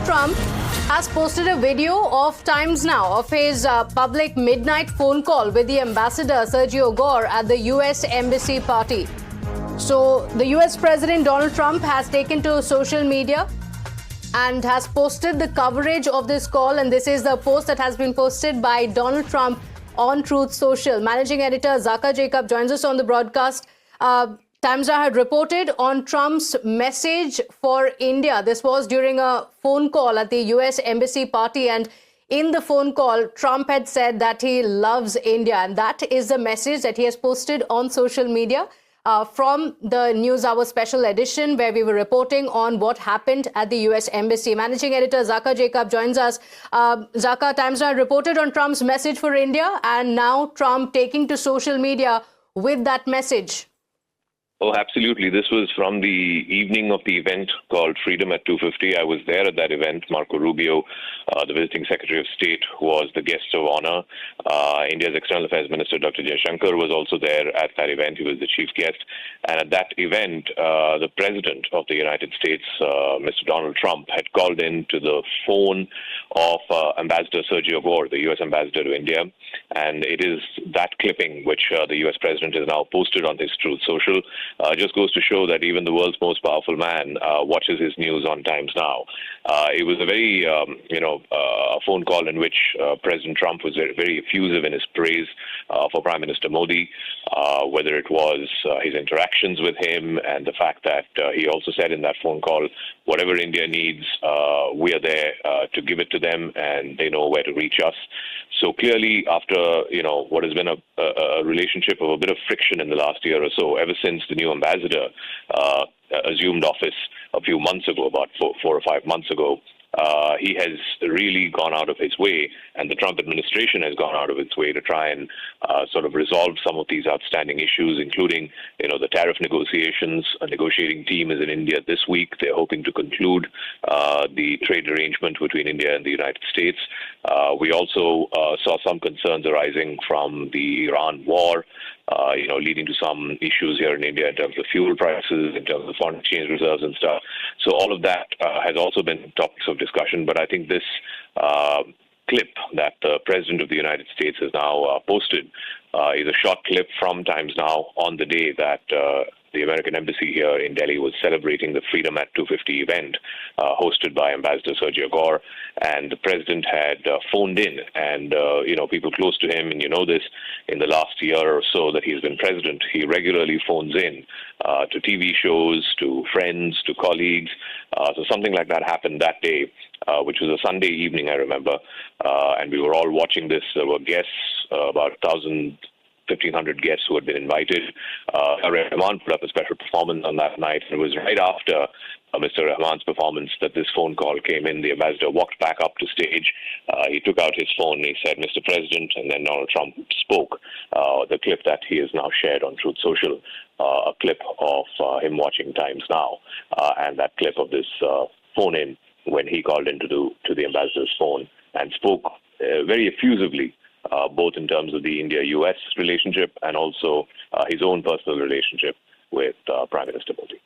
Trump has posted a video of Times Now of his public midnight phone call with the ambassador Sergio Gore at the US Embassy party. So the US President Donald Trump has taken to social media and has posted the coverage of this call, and this is the post that has been posted by Donald Trump on Truth Social. Managing editor Zaka Jacob joins us on the broadcast. Times Now had reported on Trump's message for India. This was during a phone call at the US Embassy party, and in the phone call, Trump had said that he loves India, and that is the message that he has posted on social media. From the News Hour special edition, where we were reporting on what happened at the US Embassy. Managing editor Zaka Jacob joins us. Zaka, Times Now reported on Trump's message for India, and now Trump taking to social media with that message. Oh, absolutely. This was from the evening of the event called Freedom at 2:50. I was there at that event. Marco Rubio, the visiting Secretary of State, was the guest of honor. India's External Affairs Minister, Dr. Jaishankar, was also there at that event. He was the chief guest. And at that event, the President of the United States, Mr. Donald Trump, had called in to the phone of Ambassador Sergio Gore, the U.S. ambassador to India. And it is that clipping which the U.S. President has now posted on his Truth Social. Just goes to show that even the world's most powerful man watches his news on Times Now. It was a very, a phone call in which President Trump was very effusive in his praise for Prime Minister Modi, whether it was his interactions with him and the fact that he also said in that phone call, whatever India needs, we are there to give it to them, and they know where to reach us. So clearly, after what has been a relationship of a bit of friction in the last year or so, ever since the new ambassador assumed office a few months ago, about 4 or 5 months ago, he has really gone out of his way, and the Trump administration has gone out of its way to try and sort of resolve some of these outstanding issues, including, the tariff negotiations. A negotiating team is in India this week. They're hoping to conclude the trade arrangement between India and the United States. We also saw some concerns arising from the Iran war, leading to some issues here in India in terms of fuel prices, in terms of foreign exchange reserves and stuff. So all of that has also been topics of discussion. But I think this clip that the President of the United States has now posted is a short clip from Times Now on the day that the American Embassy here in Delhi was celebrating the Freedom at 2:50 event hosted by Ambassador Sergio Gore. And the President had phoned in, and, people close to him, and this, in the last year or so that he's been president, he regularly phones in to TV shows, to friends, to colleagues. So something like that happened that day, which was a Sunday evening, I remember. And we were all watching this. There were guests, about 1,500 guests who had been invited. Rahman put up a special performance on that night. It was right after Mr. Rahman's performance that this phone call came in. The ambassador walked back up to stage. He took out his phone and he said, "Mr. President," and then Donald Trump spoke. The clip that he has now shared on Truth Social, a clip of him watching Times Now, and that clip of this phone-in when he called into the ambassador's phone and spoke very effusively, both in terms of the India-US relationship and also his own personal relationship with Prime Minister Modi.